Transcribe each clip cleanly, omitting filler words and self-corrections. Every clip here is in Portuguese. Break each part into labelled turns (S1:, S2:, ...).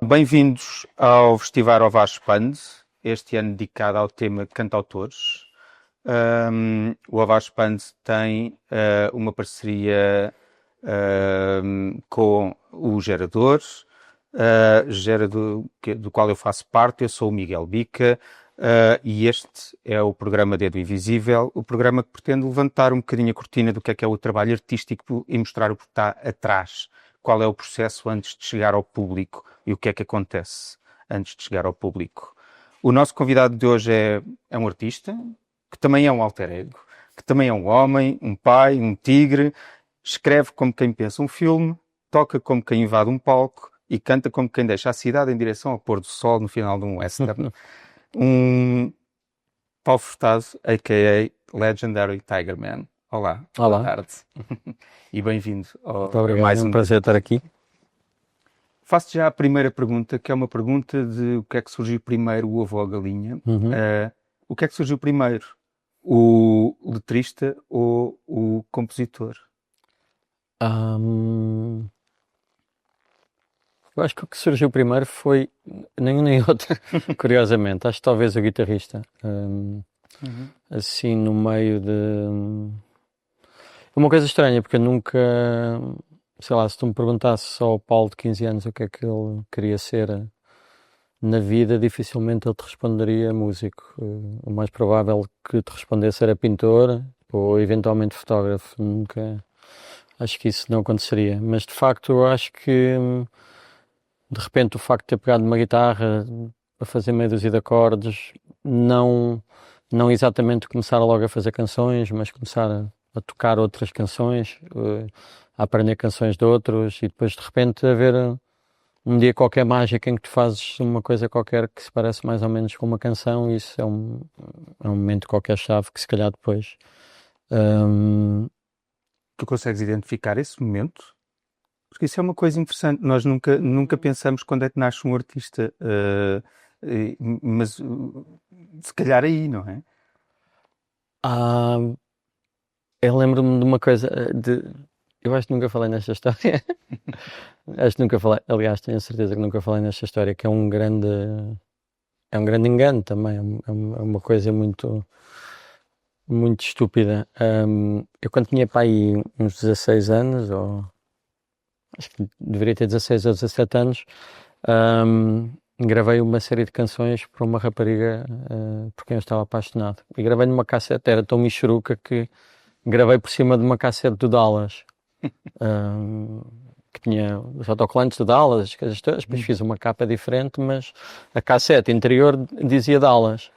S1: Bem-vindos ao Festival Ovaspand, este ano dedicado ao tema cantautores. O Ovaspand tem uma parceria com o Gerador, do qual eu faço parte. Eu sou o Miguel Bica, e este é o programa Dedo Invisível, o programa que pretende levantar um bocadinho a cortina do que é o trabalho artístico e mostrar o que está atrás. Qual é o processo antes de chegar ao público e o que é que acontece antes de chegar ao público. O nosso convidado de hoje é um artista, que também é um alter ego, que também é um homem, um pai, um tigre, escreve como quem pensa um filme, toca como quem invade um palco e canta como quem deixa a cidade em direção ao pôr do sol no final de um western. Paulo Furtado, a.k.a. Legendary Tiger Man. Olá,
S2: Olá.
S1: Boa tarde. E bem-vindo
S2: Muito obrigado,
S1: mais
S2: é um prazer estar aqui.
S1: Faço já a primeira pergunta, que é uma pergunta de o que é que surgiu primeiro, o ovo ou a galinha. O que é que surgiu primeiro? O letrista ou o compositor?
S2: Eu acho que o que surgiu primeiro foi nenhum nem outro, curiosamente. Acho que talvez o guitarrista. Assim, no meio de... Uma coisa estranha, porque eu nunca... Sei lá, se tu me perguntasses ao Paulo de 15 anos o que é que ele queria ser na vida, dificilmente ele te responderia músico. O mais provável que te respondesse era pintor ou eventualmente fotógrafo. Nunca... Acho que isso não aconteceria. Mas, de facto, eu acho que... De repente o facto de ter pegado uma guitarra a fazer meia dúzia de acordes, não exatamente começar logo a fazer canções, mas começar a tocar outras canções, a aprender canções de outros e depois de repente haver um dia qualquer mágico em que tu fazes uma coisa qualquer que se parece mais ou menos com uma canção, e isso é um momento qualquer chave que se calhar depois...
S1: Tu consegues identificar esse momento? Porque isso é uma coisa interessante. Nós nunca pensamos quando é que nasce um artista, mas se calhar aí, não é?
S2: Eu lembro-me de uma coisa, eu acho que nunca falei nesta história. Acho que nunca falei, aliás, tenho a certeza que nunca falei nesta história, que é um grande engano também, é uma coisa muito estúpida. Eu quando tinha para aí uns 16 anos, ou acho que deveria ter 16 ou 17 anos, gravei uma série de canções para uma rapariga por quem eu estava apaixonado. E gravei numa cassete, era tão michuruca que gravei por cima de uma cassete do Dallas, que tinha os autocolantes do Dallas, as coisas todas. Depois fiz uma capa diferente, mas a cassete interior dizia Dallas.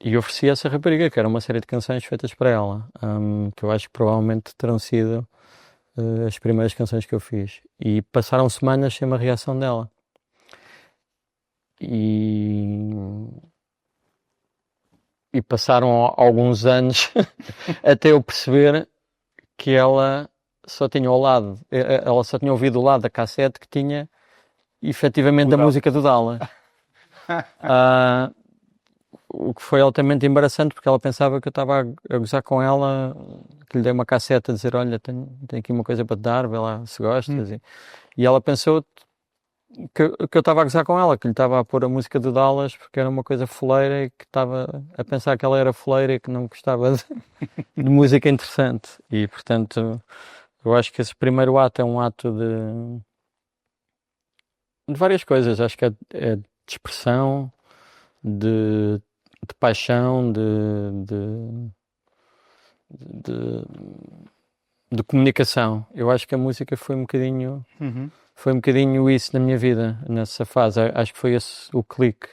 S2: E ofereci a essa rapariga, que era uma série de canções feitas para ela, que eu acho que provavelmente terão sido as primeiras canções que eu fiz. E passaram semanas sem uma reação dela. E passaram alguns anos até eu perceber que ela só tinha ouvido o lado da cassete que tinha efetivamente a música do Dallas. O que foi altamente embaraçante, porque ela pensava que eu estava a gozar com ela, que lhe dei uma cassete a dizer, olha, tenho aqui uma coisa para te dar, vê lá se gostas. E ela pensou que eu estava a gozar com ela, que lhe estava a pôr a música do Dallas porque era uma coisa foleira e que estava a pensar que ela era foleira e que não gostava de música interessante. E, portanto, eu acho que esse primeiro ato é um ato de várias coisas. Acho que é de expressão, de paixão, de comunicação. Eu acho que a música foi um bocadinho isso na minha vida, nessa fase. Acho que foi esse o clique.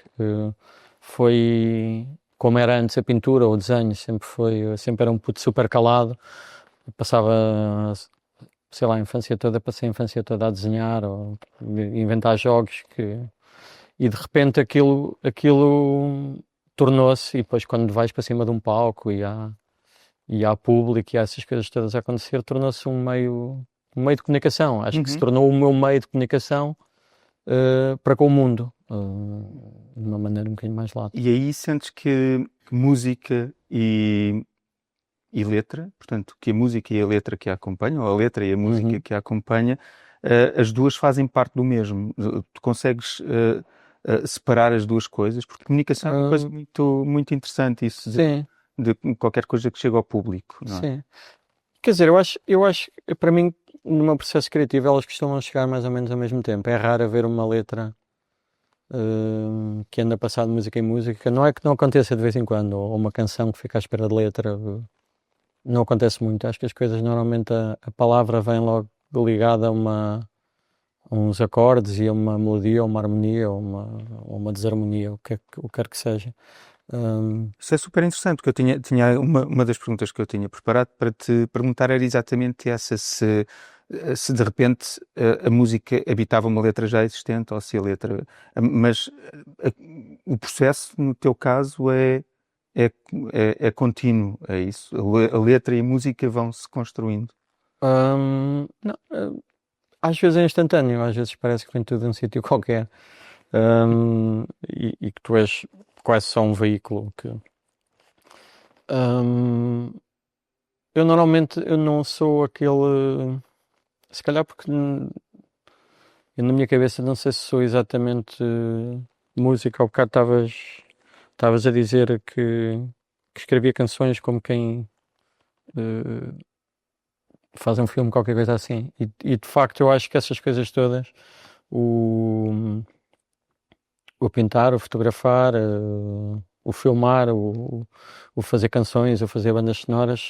S2: Foi como era antes a pintura ou o desenho, sempre era um puto super calado. Eu passava, sei lá, passei a infância toda a desenhar ou inventar jogos e de repente aquilo tornou-se, e depois quando vais para cima de um palco e há público e há essas coisas todas a acontecer, tornou-se um meio de comunicação. Acho que se tornou o meu meio de comunicação para com o mundo, de uma maneira um bocadinho mais lata.
S1: E aí sentes que música e letra, portanto, que a música e a letra que a acompanham, ou a letra e a música que a acompanha, as duas fazem parte do mesmo. Tu consegues separar as duas coisas, porque comunicação é uma coisa muito, muito interessante, isso
S2: Sim,
S1: de qualquer coisa que chega ao público, não é?
S2: sim. Quer dizer, eu acho que para mim, no meu processo criativo, elas costumam chegar mais ou menos ao mesmo tempo. É raro haver uma letra que anda a passar de música em música. Não é que não aconteça de vez em quando, ou uma canção que fica à espera de letra. Não acontece muito. Acho que as coisas, normalmente, a palavra vem logo ligada a uns acordes e a uma melodia, ou uma harmonia, ou uma desarmonia, o que quer que seja.
S1: Isso é super interessante, porque eu tinha uma das perguntas que eu tinha preparado para te perguntar era exatamente essa, se de repente a música habitava uma letra já existente, ou se a letra... Mas o processo, no teu caso, é, é contínuo, é isso? A letra e a música vão se construindo.
S2: Não, às vezes é instantâneo, às vezes parece que vem tudo de um sítio qualquer. E que tu és quase só um veículo que... eu normalmente eu não sou aquele... Se calhar porque eu na minha cabeça não sei se sou exatamente música. Ao bocado estavas a dizer que escrevia canções como quem faz um filme, qualquer coisa assim. E de facto eu acho que essas coisas todas, o, o pintar, o fotografar, o filmar, o fazer canções, o fazer bandas sonoras,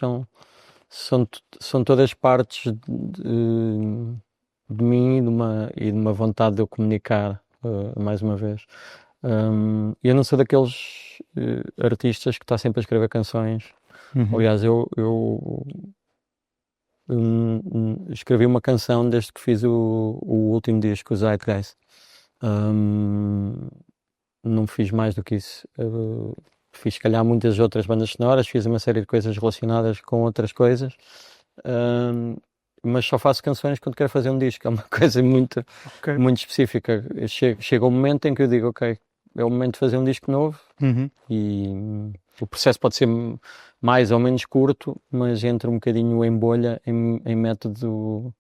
S2: são todas partes de mim e de uma vontade de eu comunicar, mais uma vez. Eu não sou daqueles artistas que está sempre a escrever canções. Aliás, eu escrevi uma canção desde que fiz o último disco, o Zeitgeist. Não fiz mais do que isso. Fiz, se calhar, muitas outras bandas sonoras, fiz uma série de coisas relacionadas com outras coisas, mas só faço canções quando quero fazer um disco. É uma coisa muito,
S1: Ok.
S2: muito específica. Chega um momento em que eu digo, ok, é o momento de fazer um disco novo, e o processo pode ser mais ou menos curto, mas entra um bocadinho em bolha, em método.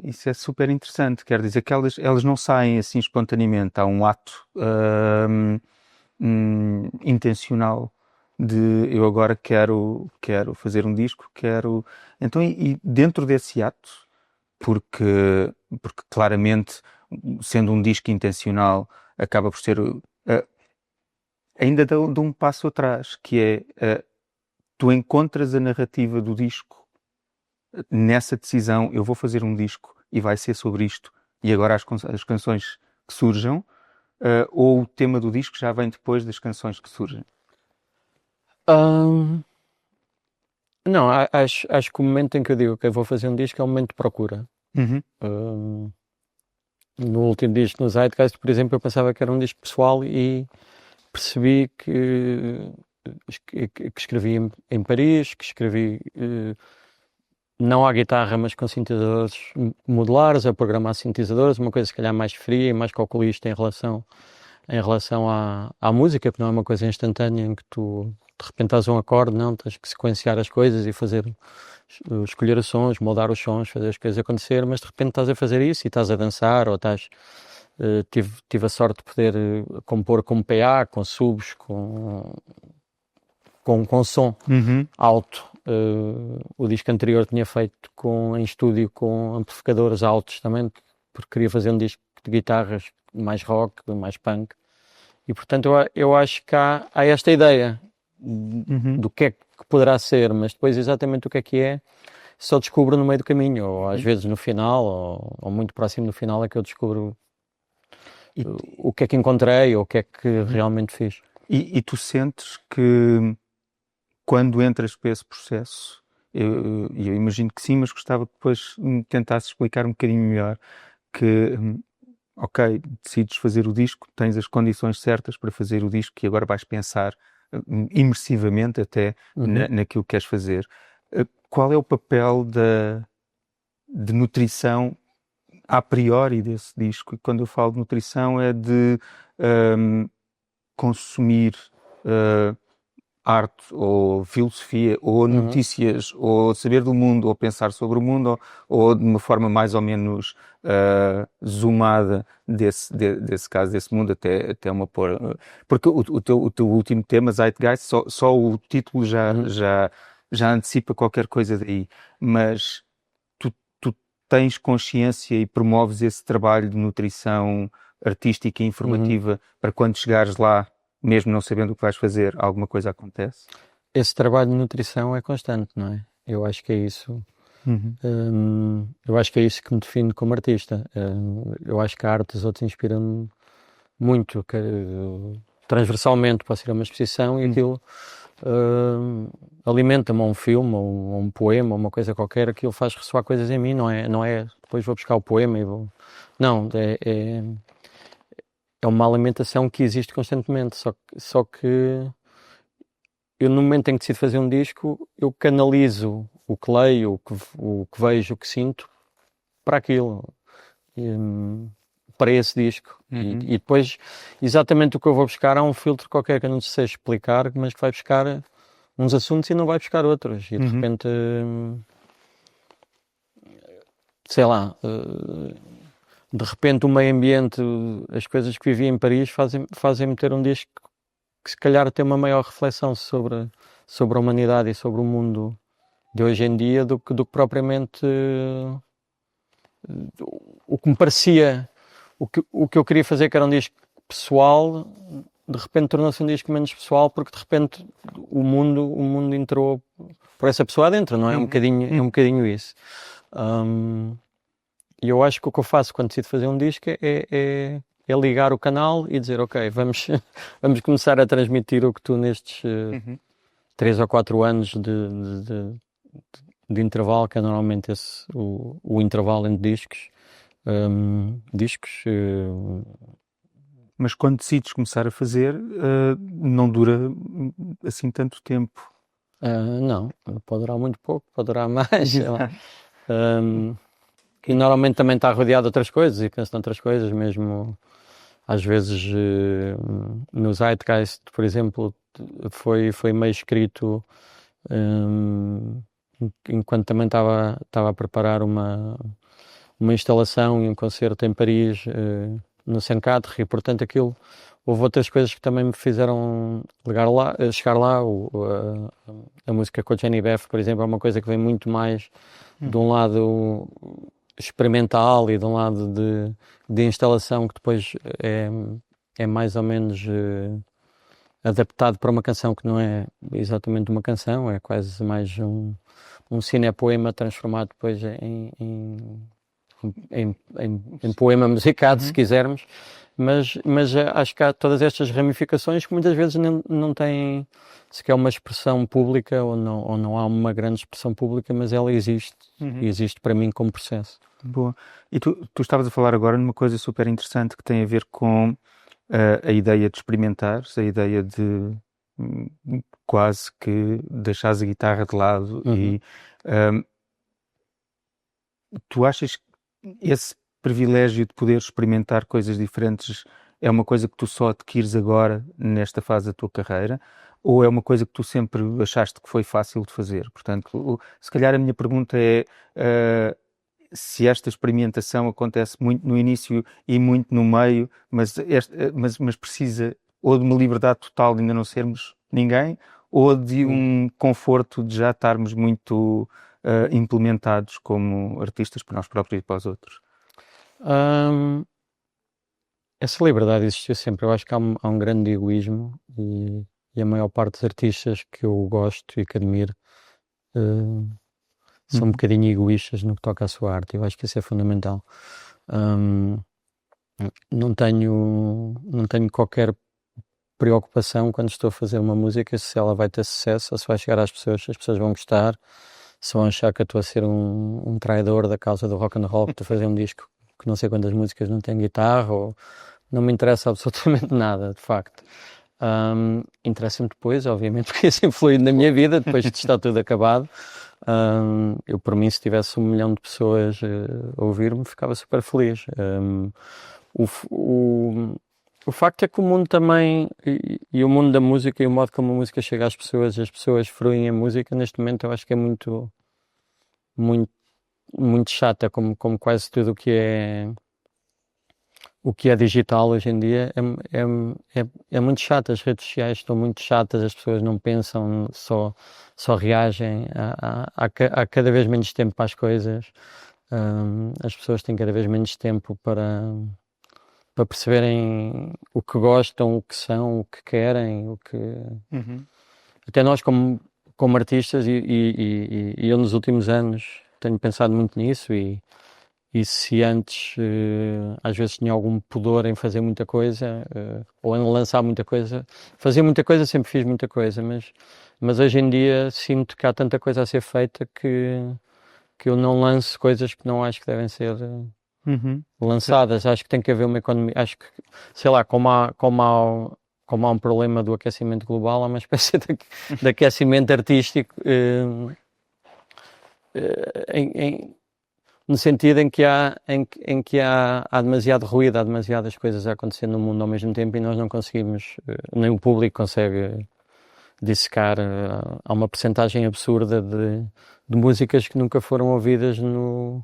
S1: Isso é super interessante, quer dizer que elas não saem assim espontaneamente, há um ato intencional de eu agora quero fazer um disco, quero... Então, e dentro desse ato, porque claramente, sendo um disco intencional, acaba por ser... ainda de um passo atrás, que é... tu encontras a narrativa do disco nessa decisão, eu vou fazer um disco e vai ser sobre isto, e agora as canções que surjam, ou o tema do disco já vem depois das canções que surgem?
S2: Não, acho que o momento em que eu digo que eu vou fazer um disco é o momento de procura.
S1: Uhum.
S2: No último disco, no Zeitgeist, por exemplo, eu pensava que era um disco pessoal e percebi que escrevi em Paris, que escrevi não à guitarra, mas com sintetizadores modulares, a programar sintetizadores, uma coisa se calhar mais fria e mais calculista em relação à música, porque não é uma coisa instantânea em que tu de repente estás um acorde, não, tens que sequenciar as coisas e escolher os sons, moldar os sons, fazer as coisas acontecer, mas de repente estás a fazer isso e estás a dançar, ou estás... tive a sorte de poder compor com PA, com subs, com som alto. O disco anterior tinha feito em estúdio com amplificadores altos também, porque queria fazer um disco de guitarras mais rock, mais punk. E portanto eu acho que há esta ideia do que é que poderá ser, mas depois exatamente o que é, só descubro no meio do caminho, ou às vezes no final, ou muito próximo do final é que eu descubro o que é que encontrei, ou o que é que realmente fiz.
S1: E tu sentes que quando entras para esse processo, eu imagino que sim, mas gostava que depois me tentasses explicar um bocadinho melhor que, ok, decides fazer o disco, tens as condições certas para fazer o disco e agora vais pensar imersivamente até naquilo que queres fazer. Qual é o papel de nutrição a priori desse disco? E quando eu falo de nutrição é de consumir arte, ou filosofia, ou notícias, ou saber do mundo, ou pensar sobre o mundo, ou de uma forma mais ou menos zoomada desse caso, desse mundo, até uma pôr. Porque o teu último tema, Zeitgeist, só o título já antecipa qualquer coisa daí. Mas tu tens consciência e promoves esse trabalho de nutrição artística e informativa para quando chegares lá, mesmo não sabendo o que vais fazer, alguma coisa acontece?
S2: Esse trabalho de nutrição é constante, não é? Eu acho que é isso. Eu acho que é isso que me define como artista. Eu acho que a arte dos outros inspira-me muito. Transversalmente posso ir a uma exposição e aquilo alimenta-me a um filme, ou um poema, ou uma coisa qualquer, aquilo faz ressoar coisas em mim, não é depois vou buscar o poema e vou... Não, é uma alimentação que existe constantemente, só que eu no momento em que decido fazer um disco, eu canalizo o que leio, o que vejo, o que sinto para aquilo, para esse disco. E depois, exatamente o que eu vou buscar, há um filtro qualquer que eu não sei explicar, mas que vai buscar uns assuntos e não vai buscar outros. E de repente, sei lá, de repente o meio ambiente, as coisas que vivi em Paris fazem-me ter um disco que se calhar tem uma maior reflexão sobre a humanidade e sobre o mundo de hoje em dia do que propriamente o que me parecia, o que eu queria fazer, que era um disco pessoal, de repente tornou-se um disco menos pessoal, porque de repente o mundo entrou por essa pessoa adentro, não é? É um bocadinho isso. E eu acho que o que eu faço quando decido fazer um disco é ligar o canal e dizer, ok, vamos começar a transmitir o que tu nestes 3 ou 4 anos de intervalo, que é normalmente o intervalo entre discos.
S1: Mas quando decides começar a fazer, não dura assim tanto tempo.
S2: Não, pode durar muito pouco, pode durar mais, sei lá. E normalmente também está rodeado de outras coisas e penso noutras coisas, mesmo às vezes no Zeitgeist, por exemplo, foi meio escrito enquanto também estava a preparar uma instalação e um concerto em Paris no Saint-Quatre, e portanto houve outras coisas que também me fizeram chegar lá. A música com a Jenny Beth, por exemplo, é uma coisa que vem muito mais de um lado experimental e de um lado de instalação, que depois é mais ou menos adaptado para uma canção que não é exatamente uma canção, é quase mais um cinepoema transformado depois em poema musicado, se quisermos, mas acho que há todas estas ramificações que muitas vezes não têm sequer uma expressão pública, ou não há uma grande expressão pública, mas ela existe, e existe para mim como processo.
S1: Boa. E tu estavas a falar agora numa coisa super interessante que tem a ver com a ideia de experimentares, a ideia de quase que deixares a guitarra de lado e tu achas que esse privilégio de poder experimentar coisas diferentes é uma coisa que tu só adquires agora nesta fase da tua carreira, ou é uma coisa que tu sempre achaste que foi fácil de fazer? Portanto, se calhar a minha pergunta é se esta experimentação acontece muito no início e muito no meio, mas precisa ou de uma liberdade total de ainda não sermos ninguém, ou de um conforto de já estarmos muito implementados como artistas para nós próprios e para os outros?
S2: Essa liberdade existiu sempre. Eu acho que há um grande egoísmo, e a maior parte dos artistas que eu gosto e que admiro são um bocadinho egoístas no que toca à sua arte. Eu acho que isso é fundamental. Não tenho qualquer preocupação quando estou a fazer uma música se ela vai ter sucesso ou se vai chegar às pessoas, se as pessoas vão gostar, se vão achar que eu estou a ser um traidor da causa do rock and roll, que estou a fazer um disco que não sei quantas músicas não tem guitarra, ou não me interessa absolutamente nada, de facto. Interessa-me depois, obviamente, porque isso influi na minha vida, depois de estar tudo acabado. Eu, por mim, se tivesse 1 milhão de pessoas a ouvir-me, ficava super feliz. O facto é que o mundo também, e o mundo da música e o modo como a música chega às pessoas, as pessoas fruem a música, neste momento eu acho que é muito, muito chata, como quase tudo o que é digital hoje em dia é muito chato. As redes sociais estão muito chatas, as pessoas não pensam, só reagem. Há cada vez menos tempo para as coisas. As pessoas têm cada vez menos tempo para perceberem o que gostam, o que são, o que querem,
S1: Uhum.
S2: até nós como artistas e eu nos últimos anos tenho pensado muito nisso e se antes às vezes tinha algum pudor em fazer muita coisa ou em lançar muita coisa, fazer muita coisa, sempre fiz muita coisa, mas hoje em dia sinto que há tanta coisa a ser feita que eu não lanço coisas que não acho que devem ser
S1: Uhum.
S2: lançadas. Acho que tem que haver uma economia, acho que, sei lá, como há um problema do aquecimento global, há uma espécie de aquecimento artístico no sentido em que há demasiado ruído, há demasiadas coisas a acontecer no mundo ao mesmo tempo e nós não conseguimos, nem o público consegue dissecar. Há uma percentagem absurda de músicas que nunca foram ouvidas no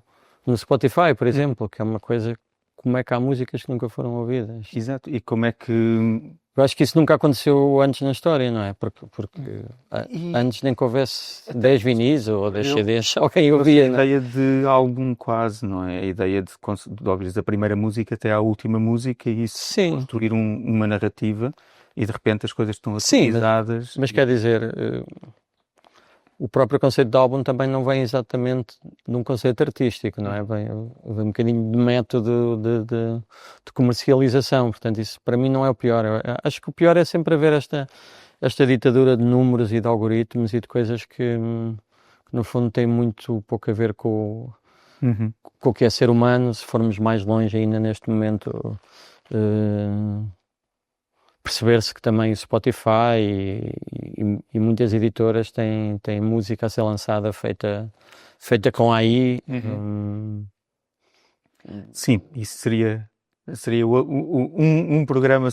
S2: Spotify, por exemplo, que é uma coisa. Como é que há músicas que nunca foram ouvidas?
S1: Exato. E como é que.
S2: Eu acho que isso nunca aconteceu antes na história, não é? Porque
S1: E
S2: antes nem que houvesse
S1: até
S2: 10 vinis ou 10
S1: eu-
S2: CDs, alguém
S1: a
S2: ouvia, não é?
S1: ideia de álbum quase, não é? A ideia de ouvires a primeira música até à última música e isso
S2: Sim,
S1: construir uma narrativa e de repente as coisas estão
S2: sim,
S1: atualizadas.
S2: mas quer dizer, o próprio conceito de álbum também não vem exatamente de um conceito artístico, não é? Vem um bocadinho de método de comercialização, portanto isso para mim não é o pior. Eu acho que o pior é sempre haver esta ditadura de números e de algoritmos e de coisas que no fundo têm muito pouco a ver
S1: Uhum.
S2: com o que é ser humano. Se formos mais longe ainda neste momento, eh, perceber-se que também o Spotify e muitas editoras têm música a ser lançada feita com AI.
S1: Uhum. Sim, isso seria um programa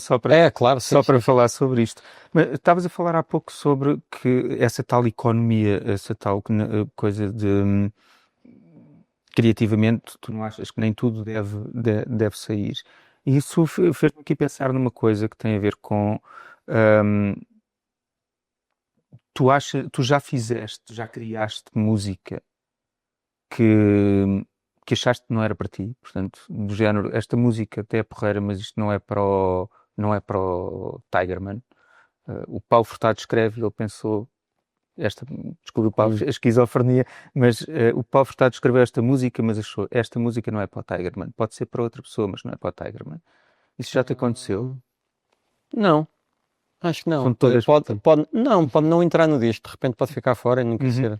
S2: Claro, sim,
S1: só para
S2: sim, sim.
S1: falar sobre isto. Mas estavas a falar há pouco sobre que essa tal economia, essa tal coisa de criativamente, tu não achas que nem tudo deve sair. E isso fez-me aqui pensar numa coisa que tem a ver com hum, tu já fizeste, já criaste música que, que achaste que não era para ti, portanto, do género, esta música até é porreira, mas isto não é para o Tigerman. O Paulo Furtado escreve e ele pensou, desculpe o Paulo,
S2: Hum.
S1: a esquizofrenia, mas o Paulo Furtado escreveu esta música, mas achou, esta música não é para o Tigerman, pode ser para outra pessoa, mas não é para o Tigerman. Isso já te aconteceu?
S2: Não, acho que não.
S1: São todas.
S2: Pode não entrar no disco, de repente pode ficar fora e nunca
S1: Uhum.
S2: ser.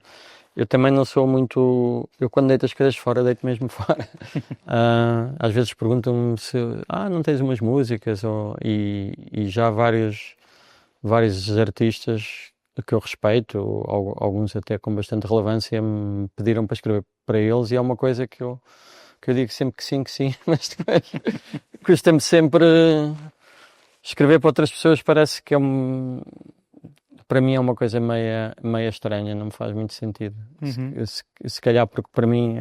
S2: Eu também não sou muito. Eu quando deito as coisas fora, deito mesmo fora. Às vezes perguntam-me se. Não tens umas músicas? E já vários artistas que eu respeito, alguns até com bastante relevância, me pediram para escrever para eles e é uma coisa que eu digo sempre que sim, mas depois custa-me sempre escrever para outras pessoas, parece que para mim é uma coisa meia estranha, não me faz muito sentido.
S1: Uhum.
S2: Se calhar porque para mim,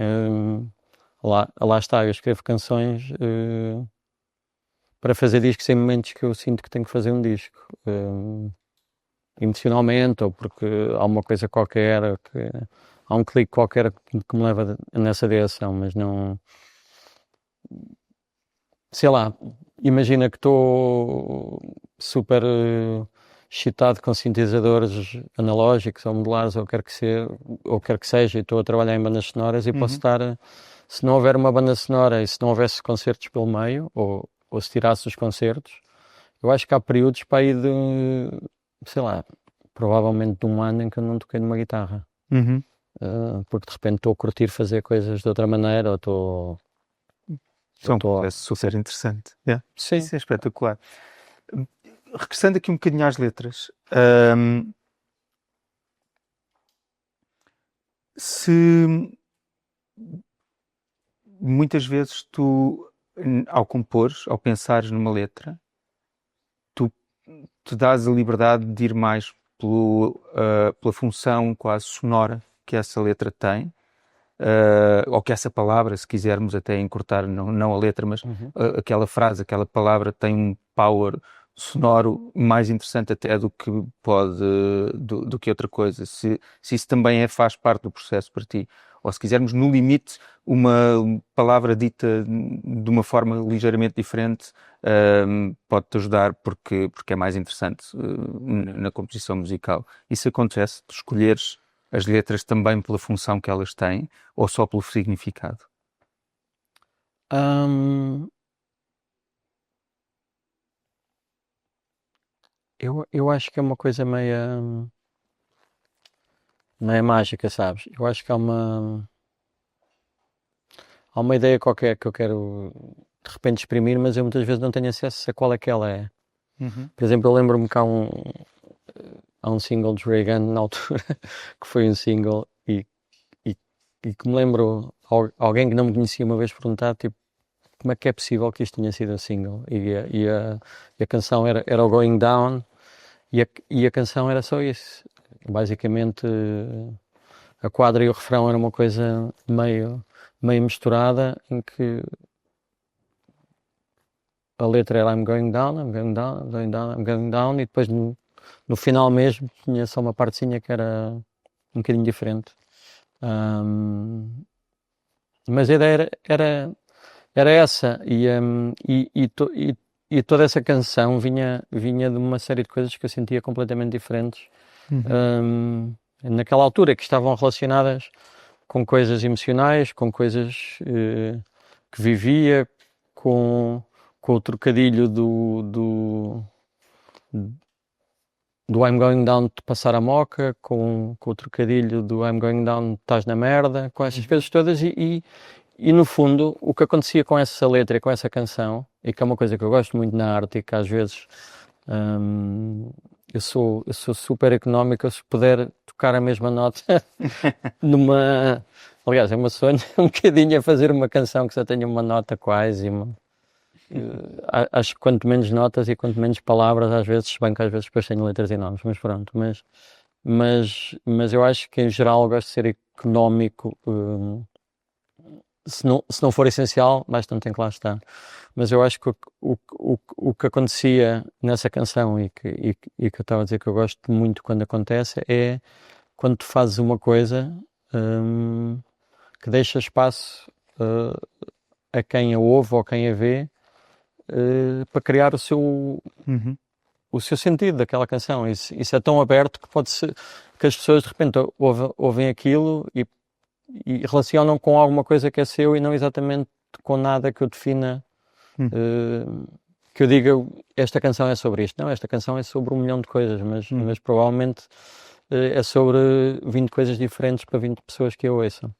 S2: lá está, eu escrevo canções para fazer discos em momentos que eu sinto que tenho que fazer um disco. Emocionalmente, ou porque há uma coisa qualquer, há um clique qualquer que me leva nessa direção, mas não. Sei lá, imagina que estou super excitado com sintetizadores analógicos ou modulares, ou quer que seja, e estou a trabalhar em bandas sonoras e posso
S1: Uhum.
S2: estar. Se não houver uma banda sonora e se não houvesse concertos pelo meio, ou se tirasse os concertos, eu acho que há períodos para ir sei lá, provavelmente de um ano em que eu não toquei numa guitarra.
S1: Uhum.
S2: Porque de repente estou a curtir fazer coisas de outra maneira, ou estou.
S1: Isso é um
S2: Estou.
S1: processo super interessante. Yeah.
S2: Sim.
S1: Isso é espetacular. Regressando aqui um bocadinho às letras, se muitas vezes tu, ao compores, ao pensares numa letra, tu dás a liberdade de ir mais pela função quase sonora que essa letra tem, ou que essa palavra, se quisermos até encurtar, não a letra, mas aquela frase, aquela palavra tem um power sonoro mais interessante até do que do que outra coisa. Se isso também faz parte do processo para ti. Ou se quisermos, no limite, uma palavra dita de uma forma ligeiramente diferente pode-te ajudar porque é mais interessante na composição musical. Isso acontece, tu escolheres as letras também pela função que elas têm ou só pelo significado?
S2: Eu acho que é uma coisa meia mágica, sabes? Eu acho que há uma ideia qualquer que eu quero de repente exprimir, mas eu muitas vezes não tenho acesso a qual é que ela é. Por exemplo, eu lembro-me que há um single de Reagan na altura, que foi um single e que me lembro alguém que não me conhecia uma vez perguntar, tipo, como é que é possível que isto tenha sido um single? E a canção era o Going Down e a canção era só isso. Basicamente, a quadra e o refrão era uma coisa meio misturada, em que a letra era I'm going down, I'm going down, I'm going down, I'm going down, e depois no final mesmo tinha só uma partezinha que era um bocadinho diferente. Mas a ideia era essa, e toda essa canção vinha de uma série de coisas que eu sentia completamente diferentes naquela altura, que estavam relacionadas com coisas emocionais, com coisas que vivia, com o trocadilho do I'm going down de passar a moca, com o trocadilho do I'm going down estás na merda, com essas coisas todas e no fundo o que acontecia com essa letra e com essa canção, e que é uma coisa que eu gosto muito na arte e que às vezes eu sou super económico, se puder tocar a mesma nota aliás, é uma sonho um bocadinho a fazer uma canção que só tenha uma nota quase acho que quanto menos notas e quanto menos palavras, às vezes, se bem que às vezes depois tenho letras enormes, mas pronto, mas eu acho que em geral gosto de ser económico, se não for essencial, bastante tem que lá estar. Mas eu acho que o que acontecia nessa canção e que eu estava a dizer que eu gosto muito quando acontece é quando tu fazes uma coisa que deixa espaço a quem a ouve ou quem a vê para criar o seu sentido daquela canção. Isso é tão aberto que pode ser que as pessoas de repente ouvem aquilo e relacionam com alguma coisa que é seu e não exatamente com nada que o defina, que eu diga esta canção é sobre isto. Não, esta canção é sobre 1 milhão de coisas, mas provavelmente é sobre 20 coisas diferentes para 20 pessoas que a ouçam.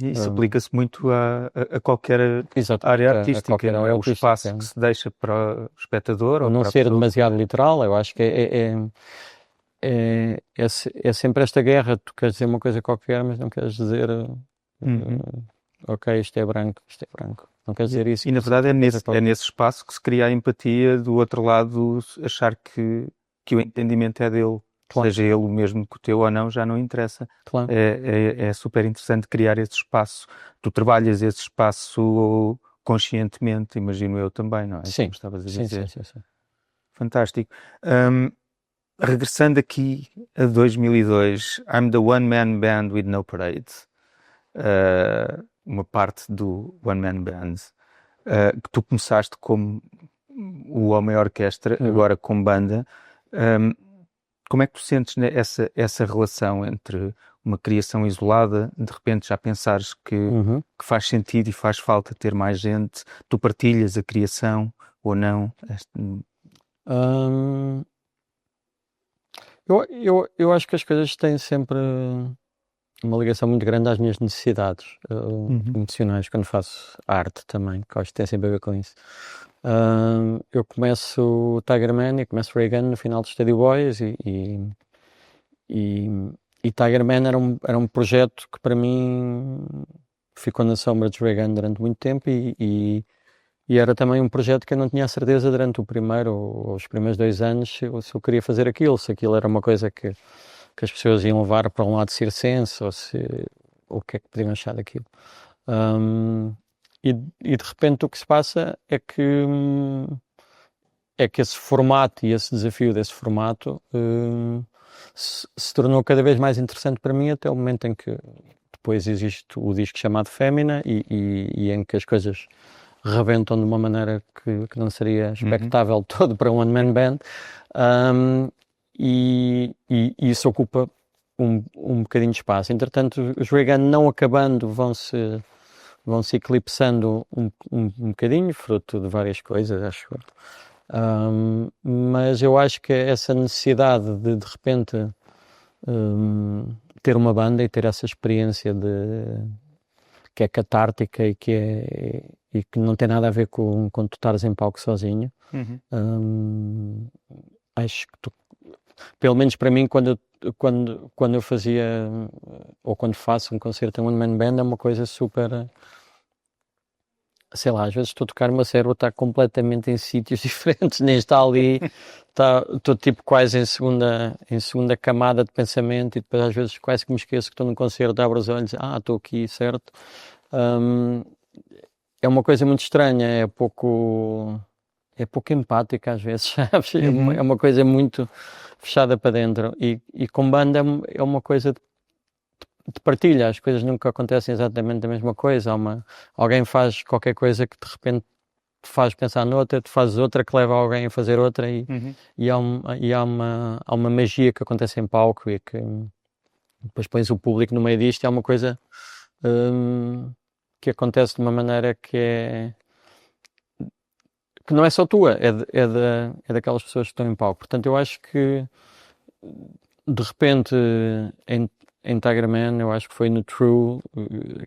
S1: Isso aplica-se muito a qualquer área artística, não é? O espaço que se deixa para o espectador ou
S2: não
S1: para a
S2: ser
S1: pessoa.
S2: demasiado literal. Eu acho que é sempre esta guerra. Tu queres dizer uma coisa qualquer, mas não queres dizer ok, isto é branco. Não queres dizer isso.
S1: E na verdade é nesse espaço que se cria a empatia do outro lado, achar que o entendimento é dele. Claro. Seja ele o mesmo que o teu ou não, já não interessa.
S2: Claro.
S1: É super interessante criar esse espaço. Tu trabalhas esse espaço conscientemente, imagino eu também, não é?
S2: Sim.
S1: Como estavas a dizer.
S2: Sim.
S1: Fantástico. Regressando aqui a 2002, I'm the One Man Band with No Parade. Uma parte do One Man Band que tu começaste como o homem orquestra, agora com banda. Como é que tu sentes essa relação entre uma criação isolada, de repente já pensares que faz sentido e faz falta ter mais gente, tu partilhas a criação ou não?
S2: Eu acho que as coisas têm sempre uma ligação muito grande às minhas necessidades emocionais quando faço arte também, que acho que tem sempre a ver com isso. Eu começo o Tigerman e começo Reagan no final de Steady Boys e Tigerman era um projeto que para mim ficou na sombra de Reagan durante muito tempo e E era também um projeto que eu não tinha a certeza durante o primeiro ou os primeiros 2 anos se eu queria fazer aquilo, se aquilo era uma coisa que as pessoas iam levar para um lado circense ou o que é que podiam achar daquilo. E de repente o que se passa é que esse formato e esse desafio desse formato se tornou cada vez mais interessante para mim até o momento em que depois existe o disco chamado Fémina e em que as coisas rebentam de uma maneira que não seria expectável todo para um one-man band. E isso ocupa um bocadinho de espaço. Entretanto, os Reagan não acabando vão-se eclipsando um bocadinho, fruto de várias coisas, acho eu. Mas eu acho que essa necessidade de repente ter uma banda e ter essa experiência que é catártica e que não tem nada a ver com tu estares em palco sozinho. Acho que pelo menos para mim, quando eu fazia ou quando faço um concerto em One Man Band, é uma coisa super, sei lá, às vezes estou a tocar, o meu cérebro está completamente em sítios diferentes, nem está ali, estou tipo quase em segunda camada de pensamento e depois às vezes quase que me esqueço que estou num concerto, abro os olhos, estou aqui, certo? É uma coisa muito estranha, é pouco empática às vezes, sabes? É uma coisa muito fechada para dentro e com banda é uma coisa de partilha, as coisas nunca acontecem exatamente a mesma coisa, alguém faz qualquer coisa que de repente te faz pensar noutra, tu fazes outra que leva alguém a fazer outra e há uma magia que acontece em palco e que depois pões o público no meio disto e há uma coisa que acontece de uma maneira que não é só tua, é daquelas pessoas que estão em palco. Portanto, eu acho que de repente em Tiger Man, eu acho que foi no True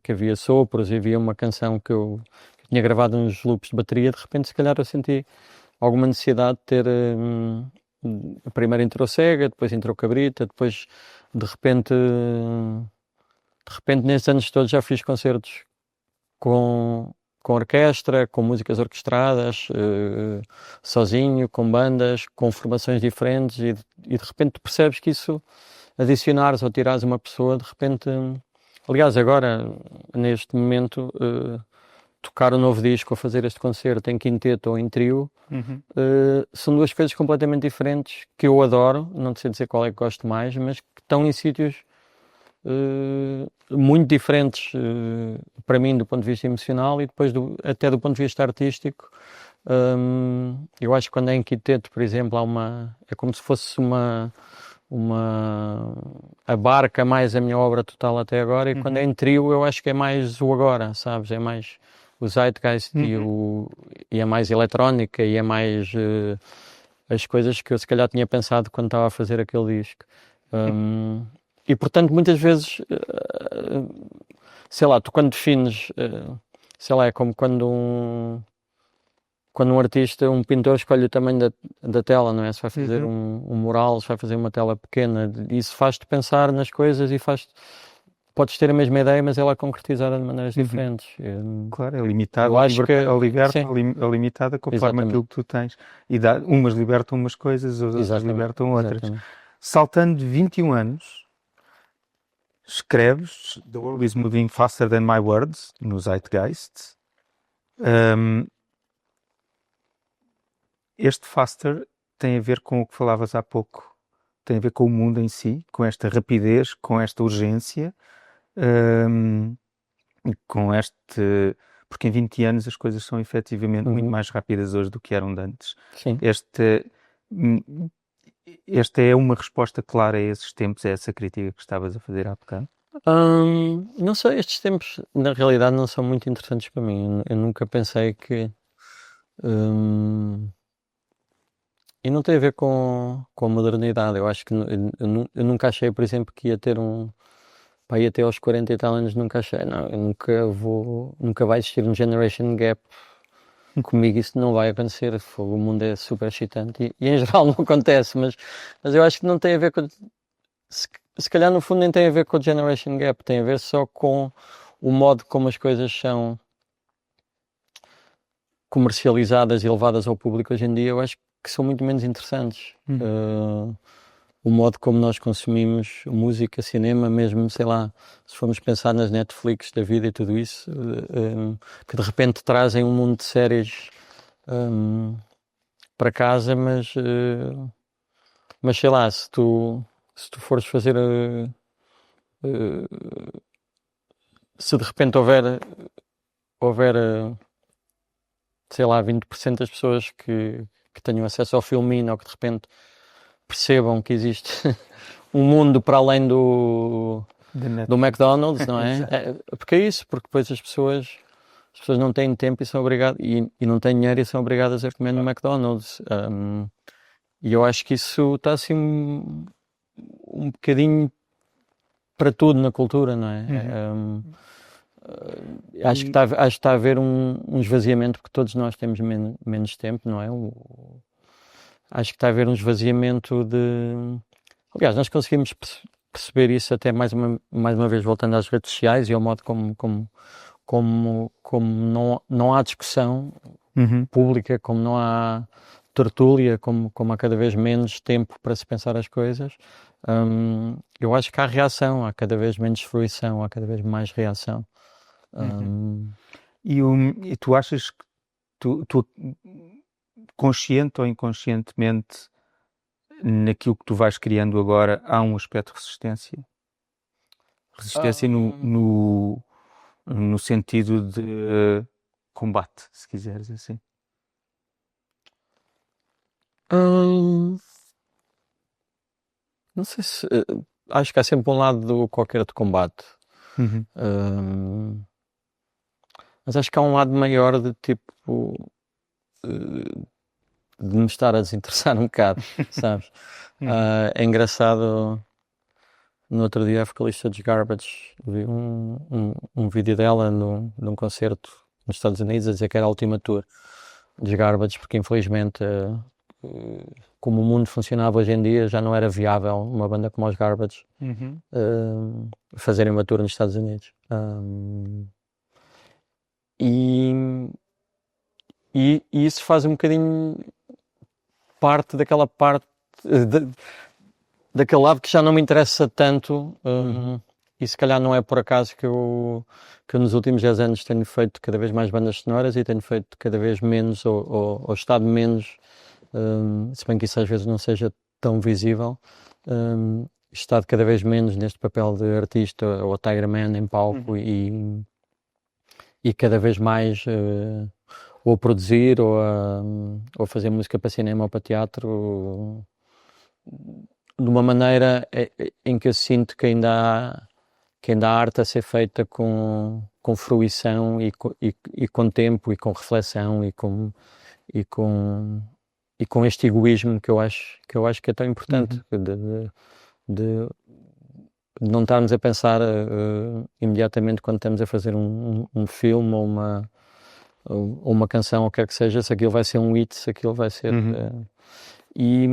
S2: que havia sopros e havia uma canção que eu tinha gravado uns loops de bateria. De repente, se calhar, eu senti alguma necessidade de ter. Primeiro entrou Sega, depois entrou Cabrita, depois de repente nesses anos todos já fiz concertos com orquestra, com músicas orquestradas, sozinho, com bandas, com formações diferentes e de repente tu percebes que isso, adicionares ou tirares uma pessoa, de repente... Aliás, agora, neste momento, tocar um novo disco ou fazer este concerto em quinteto ou em trio, são duas coisas completamente diferentes que eu adoro, não sei dizer qual é que gosto mais, mas que estão em sítios muito diferentes para mim do ponto de vista emocional e depois até do ponto de vista artístico. Eu acho que quando é em quinteto, por exemplo, é como se fosse a barca mais a minha obra total até agora, e quando é em trio eu acho que é mais o agora, sabes? É mais o zeitgeist e é mais eletrónica e é mais as coisas que eu se calhar tinha pensado quando estava a fazer aquele disco. E portanto muitas vezes sei lá, tu quando defines sei lá, é como quando um artista, um pintor escolhe o tamanho da tela, não é? Se vai fazer um mural, se vai fazer uma tela pequena, isso faz-te pensar nas coisas e podes ter a mesma ideia, mas ela é concretizada de maneiras diferentes.
S1: Claro, é limitada,
S2: eu acho que
S1: é limitada conforme aquilo que tu tens. E umas libertam umas coisas, outras libertam outras.
S2: Exatamente.
S1: Saltando de 21 anos, escreves The World is Moving Faster Than My Words, no Zeitgeist. Este faster tem a ver com o que falavas há pouco, tem a ver com o mundo em si, com esta rapidez, com esta urgência, com porque em 20 anos as coisas são efetivamente muito mais rápidas hoje do que eram de antes.
S2: Sim.
S1: Esta é uma resposta clara a esses tempos, a essa crítica que estavas a fazer há bocado?
S2: Não sei, estes tempos na realidade não são muito interessantes para mim. Eu nunca pensei que... E não tem a ver com a modernidade. Eu acho que eu nunca achei, por exemplo, que ia ter Pá, e até aos 40 e tal anos nunca achei. Não, eu nunca vai existir um generation gap. Comigo isso não vai acontecer. O mundo é super excitante e em geral não acontece, mas eu acho que não tem a ver com... Se calhar no fundo nem tem a ver com o generation gap, tem a ver só com o modo como as coisas são comercializadas e levadas ao público hoje em dia, eu acho que são muito menos interessantes. O modo como nós consumimos música, cinema, mesmo, sei lá, se formos pensar nas Netflix da vida e tudo isso, que de repente trazem um mundo de séries para casa, mas sei lá, se tu fores fazer, se de repente houver, sei lá, 20% das pessoas que tenham acesso ao Filmin, ou que de repente percebam que existe um mundo para além do McDonald's, não é? Porque é isso, porque depois as pessoas não têm tempo e são obrigadas, e não têm dinheiro e são obrigadas a comer no McDonald's. E eu acho que isso está assim um bocadinho para tudo na cultura, não é? Acho que está a haver um esvaziamento, porque todos nós temos menos tempo, não é? Acho que está a haver um esvaziamento de... Aliás, nós conseguimos perceber isso até mais uma vez voltando às redes sociais e ao modo como não há discussão pública, como não há tertúlia, como há cada vez menos tempo para se pensar as coisas. Eu acho que há reação, há cada vez menos fruição, há cada vez mais reação.
S1: E tu achas que tu consciente ou inconscientemente, naquilo que tu vais criando agora, há um aspecto de resistência? Resistência no sentido de combate, se quiseres assim.
S2: Não sei se... acho que há sempre um lado do qualquer de combate. Mas acho que há um lado maior de tipo... de me estar a desinteressar um bocado, sabes? É engraçado, no outro dia a vocalista dos Garbage, vi um vídeo dela num concerto nos Estados Unidos a dizer que era a última tour dos Garbage, porque infelizmente como o mundo funcionava hoje em dia já não era viável uma banda como os Garbage fazerem uma tour nos Estados Unidos. E isso faz um bocadinho parte daquela parte daquele lado que já não me interessa tanto, e se calhar não é por acaso que eu nos últimos 10 anos tenho feito cada vez mais bandas sonoras e tenho feito cada vez menos ou estado menos, se bem que isso às vezes não seja tão visível, estado cada vez menos neste papel de artista ou Tiger Man em palco e cada vez mais ou a produzir ou a fazer música para cinema ou para teatro de uma maneira em que eu sinto que ainda há arte a ser feita com fruição e com tempo e com reflexão e com este egoísmo que eu acho que é tão importante, de não estarmos a pensar imediatamente quando estamos a fazer um filme ou uma canção, ou quer que seja, se aquilo vai ser um hit, se aquilo vai ser... E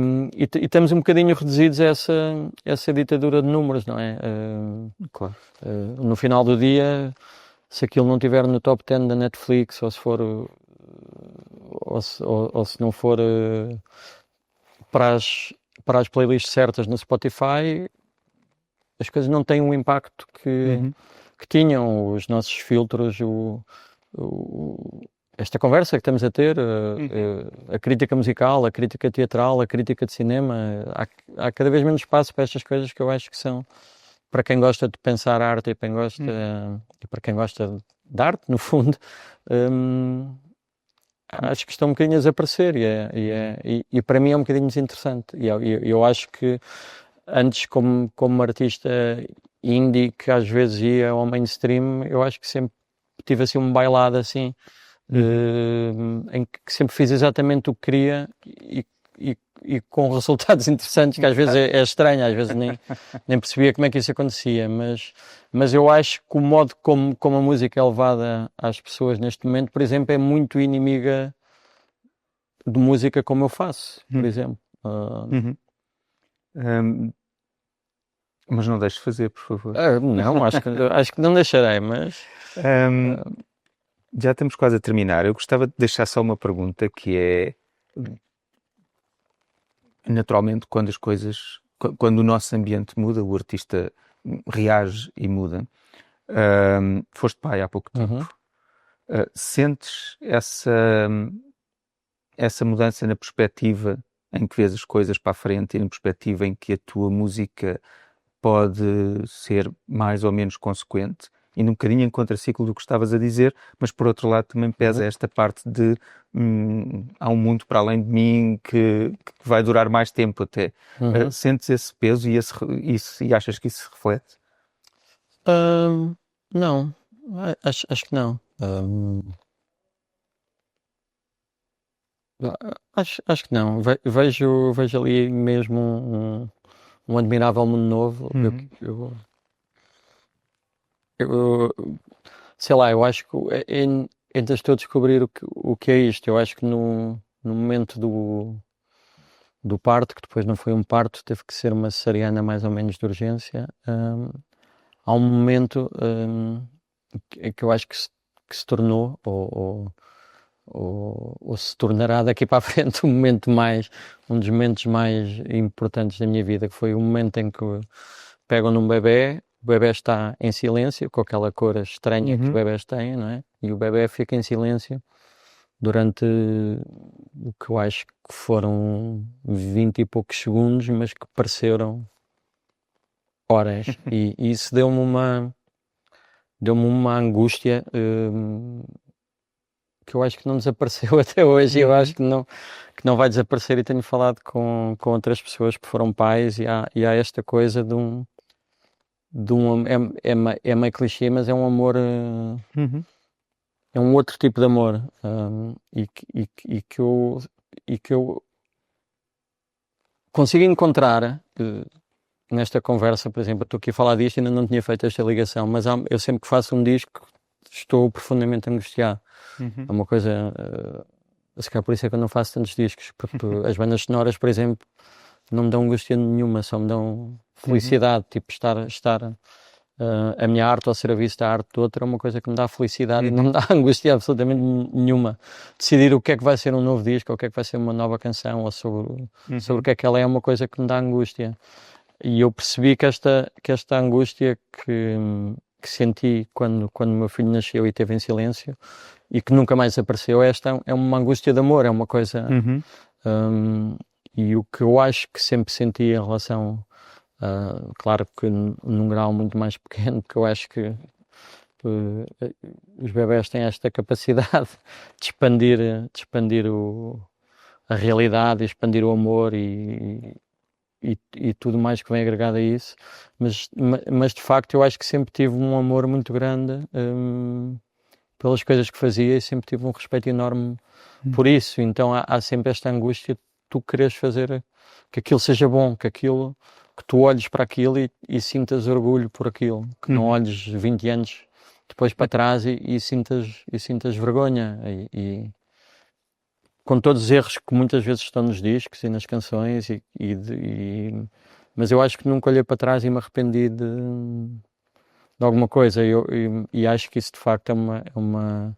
S2: estamos um bocadinho reduzidos a essa ditadura de números, não é?
S1: Claro.
S2: No final do dia, se aquilo não estiver no top 10 da Netflix, ou se for... ou se não for para as playlists certas no Spotify, as coisas não têm o impacto que tinham. Os nossos filtros, esta conversa que estamos a ter, a crítica musical, a crítica teatral, a crítica de cinema, há cada vez menos espaço para estas coisas que eu acho que são, para quem gosta de pensar arte e para quem gosta de arte, no fundo, acho que estão um bocadinho a desaparecer e para mim é um bocadinho desinteressante. E eu acho que antes, como artista indie, que às vezes ia ao mainstream, eu acho que sempre tive assim um bailado assim, em que sempre fiz exatamente o que queria e com resultados interessantes, que às vezes é estranho, às vezes nem percebia como é que isso acontecia, mas eu acho que o modo como a música é levada às pessoas neste momento, por exemplo, é muito inimiga de música como eu faço, por exemplo.
S1: Mas não deixes fazer, por favor.
S2: Não, acho que não deixarei, mas...
S1: Já estamos quase a terminar. Eu gostava de deixar só uma pergunta que é, naturalmente, quando as coisas, quando o nosso ambiente muda, o artista reage e muda. Foste pai há pouco tempo.
S2: Uhum.
S1: Sentes essa mudança na perspectiva em que vês as coisas para a frente e na perspectiva em que a tua música pode ser mais ou menos consequente, e um bocadinho em contraciclo do que estavas a dizer, mas por outro lado também pesa esta parte de há um mundo para além de mim que vai durar mais tempo até.
S2: Uhum.
S1: Sentes esse peso e, e achas que isso se reflete?
S2: Não, acho que não. Acho que não. Vejo ali mesmo um admirável mundo novo.
S1: Uhum.
S2: Eu, sei lá, eu acho que ainda estou a descobrir o que é isto. Eu acho que no momento do parto, que depois não foi um parto, teve que ser uma cesariana mais ou menos de urgência. Há um momento que eu acho que se tornou, ou se tornará daqui para a frente um dos momentos mais importantes da minha vida, que foi o momento em que pegam num bebé, o bebé está em silêncio, com aquela cor estranha que os bebés têm, não é? E o bebé fica em silêncio durante o que eu acho que foram 20 e poucos segundos, mas que pareceram horas. E isso deu-me uma angústia que eu acho que não desapareceu até hoje. Eu acho que não vai desaparecer, e tenho falado com outras pessoas que foram pais, e há esta coisa é meio clichê, mas é um amor, é um outro tipo de amor, e que eu consigo encontrar nesta conversa. Por exemplo, eu estou aqui a falar disto e ainda não tinha feito esta ligação, mas eu sempre que faço um disco estou profundamente angustiado. É uma coisa, se calhar por isso é que eu não faço tantos discos, porque as bandas sonoras, por exemplo, não me dão angústia nenhuma, só me dão felicidade. Tipo, estar a minha arte ao serviço da arte do outro é uma coisa que me dá felicidade e não me dá angústia absolutamente nenhuma. Decidir o que é que vai ser um novo disco, ou o que é que vai ser uma nova canção, ou sobre o que é que ela é uma coisa que me dá angústia. E eu percebi que esta angústia que senti quando o meu filho nasceu e esteve em silêncio e que nunca mais apareceu, esta é uma angústia de amor, é uma coisa. E o que eu acho que sempre senti em relação, claro que num grau muito mais pequeno, porque eu acho que os bebés têm esta capacidade de expandir a realidade, expandir o amor e tudo mais que vem agregado a isso, mas de facto eu acho que sempre tive um amor muito grande pelas coisas que fazia, e sempre tive um respeito enorme por isso. Então há sempre esta angústia de tu quereres fazer que aquilo seja bom, que tu olhes para aquilo e sintas orgulho por aquilo, que não olhes 20 anos depois para trás e sintas vergonha, e com todos os erros que muitas vezes estão nos discos e nas canções, mas eu acho que nunca olhei para trás e me arrependi de alguma coisa. E acho que isso de facto é uma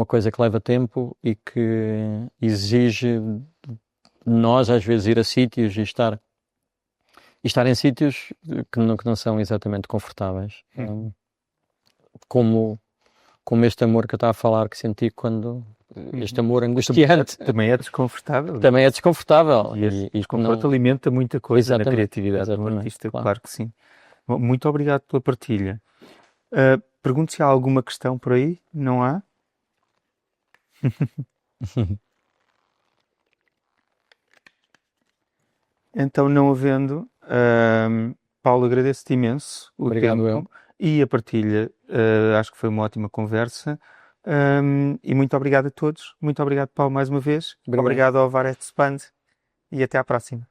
S2: coisa que leva tempo e que exige de nós às vezes ir a sítios e estar em sítios que não são exatamente confortáveis. Como este amor que eu estava a falar, que senti quando... Este amor angustiante.
S1: Também é desconfortável.
S2: Também é desconfortável.
S1: E esse desconforto alimenta muita coisa na criatividade do artista, claro que sim. Bom, muito obrigado pela partilha. Pergunto se há alguma questão por aí. Não há? Então, não havendo, Paulo, agradeço-te imenso o
S2: Obrigado,
S1: tempo e a partilha. Acho que foi uma ótima conversa. E muito obrigado a todos. Muito obrigado, Paulo, mais uma vez. Obrigado ao VAR Expand e até à próxima.